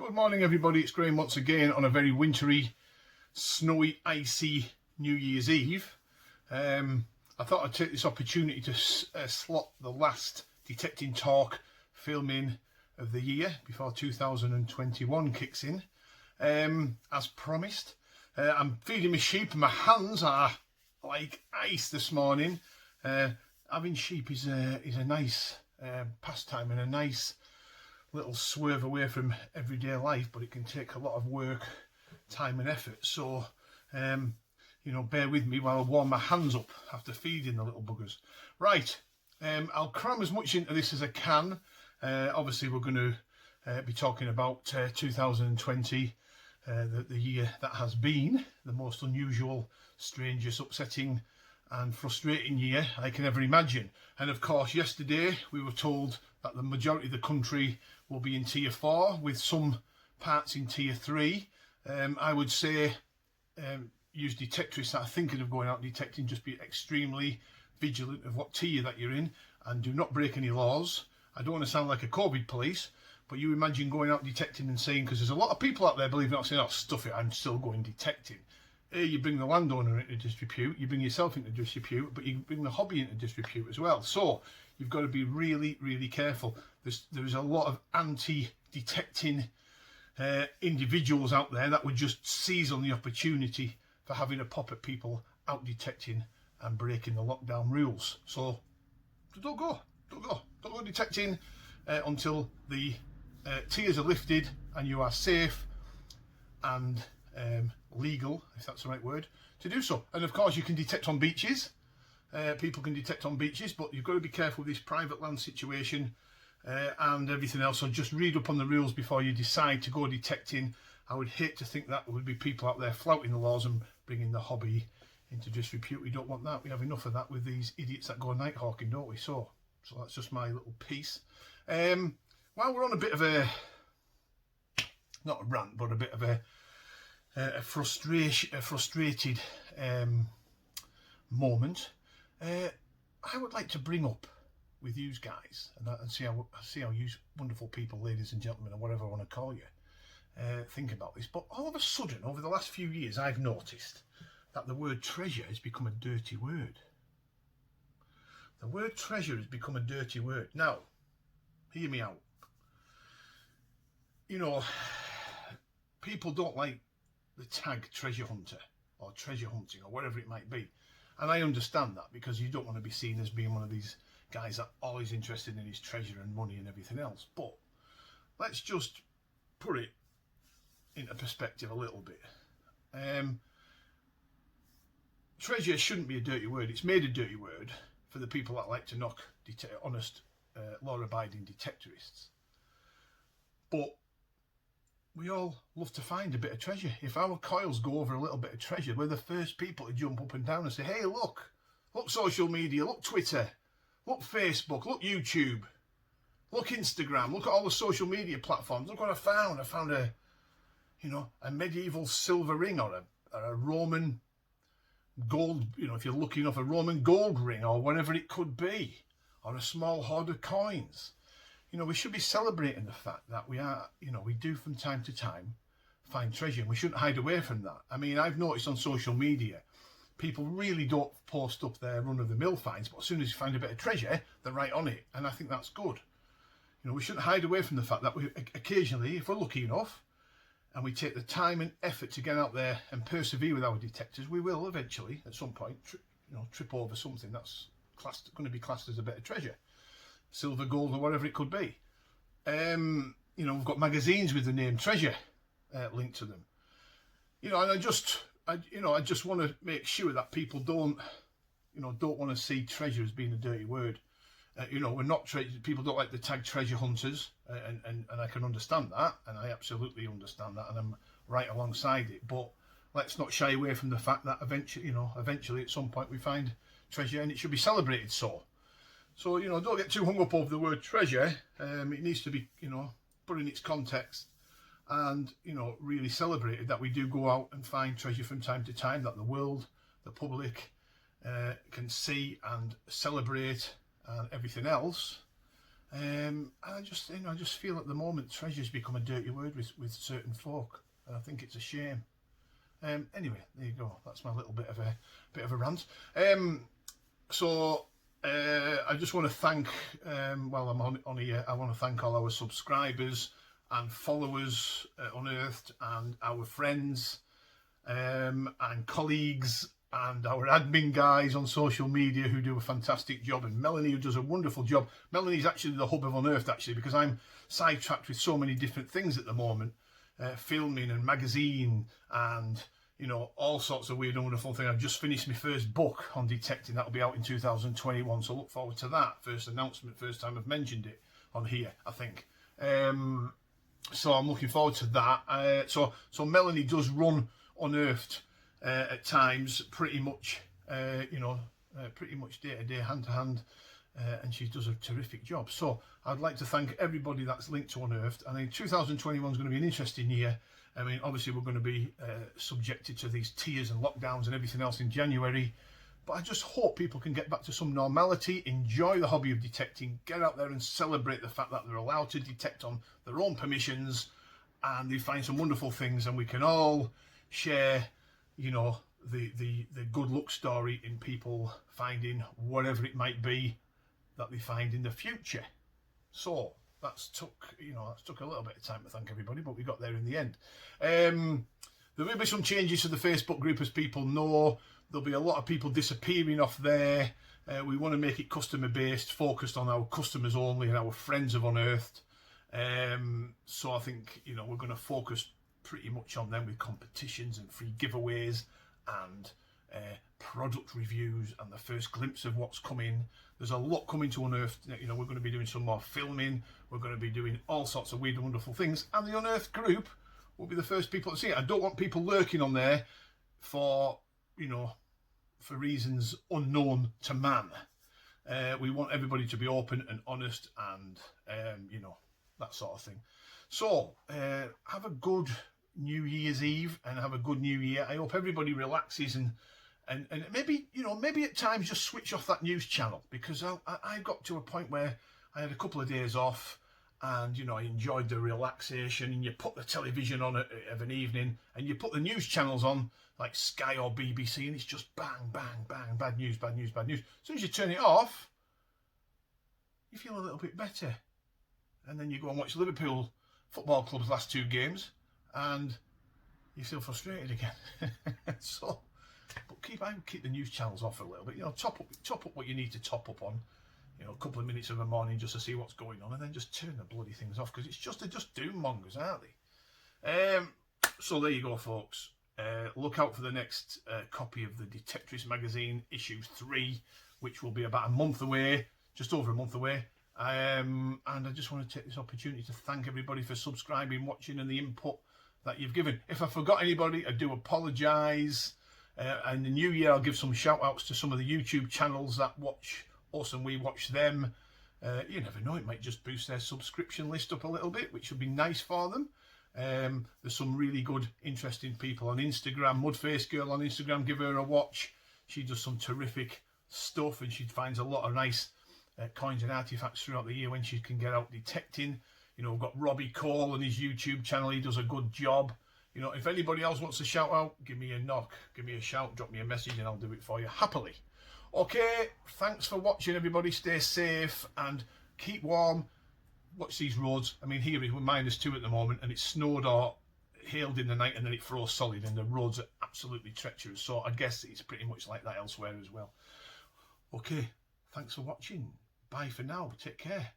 Good morning everybody, it's Graham once again on a very wintry, snowy, icy New Year's Eve. I thought I'd take this opportunity to slot the last Detecting Talk filming of the year before 2021 kicks in. As promised, I'm feeding my sheep and my hands are like ice this morning. Having sheep is a nice pastime and a nice little swerve away from everyday life, but it can take a lot of work, time and effort. So bear with me while I warm my hands up after feeding the little buggers. Right, I'll cram as much into this as I can. Obviously we're going to be talking about 2020, the year that has been, the most unusual, strangest, upsetting and frustrating year I can ever imagine. And of course yesterday we were told that the majority of the country will be in tier 4 with some parts in tier 3. I would say use detectorists that are thinking of going out detecting, just be extremely vigilant of what tier that you're in and do not break any laws. I don't want to sound like a COVID police, but you imagine going out detecting and saying, because there's a lot of people out there, believe it or not, saying, oh stuff it, I'm still going detecting. You bring the landowner into disrepute, you bring yourself into disrepute, but you bring the hobby into disrepute as well. So you've got to be really, really careful. There's a lot of anti-detecting individuals out there that would just seize on the opportunity for having a pop at people out detecting and breaking the lockdown rules. So don't go detecting until the tiers are lifted and you are safe and legal, if that's the right word, to do so. And of course you can detect on beaches. People can detect on beaches, but you've got to be careful with this private land situation and everything else. So just read up on the rules before you decide to go detecting. I would hate to think that there would be people out there flouting the laws and bringing the hobby into disrepute. We don't want that. We have enough of that with these idiots that go night hawking, don't we? So that's just my little piece. While we're on a bit of a, not a rant, but a bit of a frustrated moment, I would like to bring up with you guys and see how you wonderful people, ladies and gentlemen, or whatever I want to call you, think about this. But all of a sudden, over the last few years, I've noticed that the word treasure has become a dirty word. The word treasure has become a dirty word. Now, hear me out. You know, people don't like the tag treasure hunter or treasure hunting or whatever it might be. And I understand that, because you don't want to be seen as being one of these guys that always interested in his treasure and money and everything else. But let's just put it into perspective a little bit. Treasure shouldn't be a dirty word. It's made a dirty word for the people that like to knock honest, law-abiding detectorists. But we all love to find a bit of treasure. If our coils go over a little bit of treasure, we're the first people to jump up and down and say, hey, look social media, look Twitter, look Facebook, look YouTube, look Instagram, look at all the social media platforms. Look what I found. I found a medieval silver ring or a Roman gold, if you're lucky enough, a Roman gold ring or whatever it could be, or a small hoard of coins. We should be celebrating the fact that we are, we do from time to time find treasure, and we shouldn't hide away from that. I mean, I've noticed on social media, people really don't post up their run-of-the-mill finds, but as soon as you find a bit of treasure, they're right on it, and I think that's good. We shouldn't hide away from the fact that we occasionally, if we're lucky enough, and we take the time and effort to get out there and persevere with our detectors, we will eventually, at some point, trip over something that's going to be classed as a bit of treasure. Silver, gold, or whatever it could be. We've got magazines with the name treasure linked to them. And I just want to make sure that people don't want to see treasure as being a dirty word. We're not people don't like the tag treasure hunters, and I can understand that, and I absolutely understand that, and I'm right alongside it. But let's not shy away from the fact that eventually at some point we find treasure, and it should be celebrated. So don't get too hung up over the word treasure. It needs to be, put in its context and, really celebrated, that we do go out and find treasure from time to time, that the world, the public can see and celebrate and everything else. I just, I just feel at the moment treasure's become a dirty word with certain folk, and I think it's a shame. Anyway, there you go. That's my little bit of a rant. So I just want to thank, while I'm on here, I want to thank all our subscribers and followers at Unearthed, and our friends and colleagues and our admin guys on social media who do a fantastic job, and Melanie, who does a wonderful job. Melanie's actually the hub of Unearthed, actually, because I'm sidetracked with so many different things at the moment, filming and magazine and, you know, all sorts of weird and wonderful things. I've just finished my first book on detecting. That'll be out in 2021, so look forward to that. First announcement, first time I've mentioned it on here, I think. So I'm looking forward to that. So Melanie does run Unearthed at times, pretty much, pretty much day to day, hand to hand, and she does a terrific job. So I'd like to thank everybody that's linked to Unearthed. I think 2021 is going to be an interesting year. I mean, obviously we're going to be subjected to these tiers and lockdowns and everything else in January, but I just hope people can get back to some normality, enjoy the hobby of detecting, get out there and celebrate the fact that they're allowed to detect on their own permissions, and they find some wonderful things, and we can all share, you know, the good luck story in people finding whatever it might be that they find in the future. So that's took a little bit of time to thank everybody, but we got there in the end. There will be some changes to the Facebook group, as people know. There'll be a lot of people disappearing off there. We want to make it customer based, focused on our customers only and our friends of Unearthed. So I think, you know, we're going to focus pretty much on them with competitions and free giveaways and product reviews and the first glimpse of what's coming. There's a lot coming to Unearthed. You know, we're going to be doing some more filming. We're going to be doing all sorts of weird and wonderful things. And the Unearthed group will be the first people to see it. I don't want people lurking on there for, you know, for reasons unknown to man. We want everybody to be open and honest and, you know, that sort of thing. So have a good New Year's Eve and have a good New Year. I hope everybody relaxes and maybe, you know, maybe at times just switch off that news channel, because I got to a point where I had a couple of days off and, you know, I enjoyed the relaxation, and you put the television on of an evening and you put the news channels on like Sky or BBC, and it's just bang, bang, bang, bad news, bad news, bad news. As soon as you turn it off, you feel a little bit better. And then you go and watch Liverpool Football Club's last 2 games and you feel frustrated again. So, but I would keep the news channels off for a little bit. You know, top up what you need to top up on. You know, a couple of minutes of a morning just to see what's going on, and then just turn the bloody things off, because they're just doom mongers, aren't they? So there you go, folks. Look out for the next copy of the Detectress magazine, issue 3, which will be about a month away, just over a month away. And I just want to take this opportunity to thank everybody for subscribing, watching, and the input that you've given. If I forgot anybody, I do apologise. And the new year, I'll give some shout outs to some of the YouTube channels that watch us and we watch them. You never know, it might just boost their subscription list up a little bit, which would be nice for them. There's some really good, interesting people on Instagram. Mudface Girl on Instagram, give her a watch. She does some terrific stuff, and she finds a lot of nice coins and artifacts throughout the year when she can get out detecting. You know, we've got Robbie Cole on his YouTube channel. He does a good job. You know, if anybody else wants a shout out, give me a knock, give me a shout, drop me a message, and I'll do it for you happily. Okay, thanks for watching, everybody. Stay safe and keep warm. Watch these roads. I mean, here we're -2 at the moment, and it snowed or hailed in the night, and then it froze solid, and the roads are absolutely treacherous. So I guess it's pretty much like that elsewhere as well. Okay, thanks for watching. Bye for now. Take care.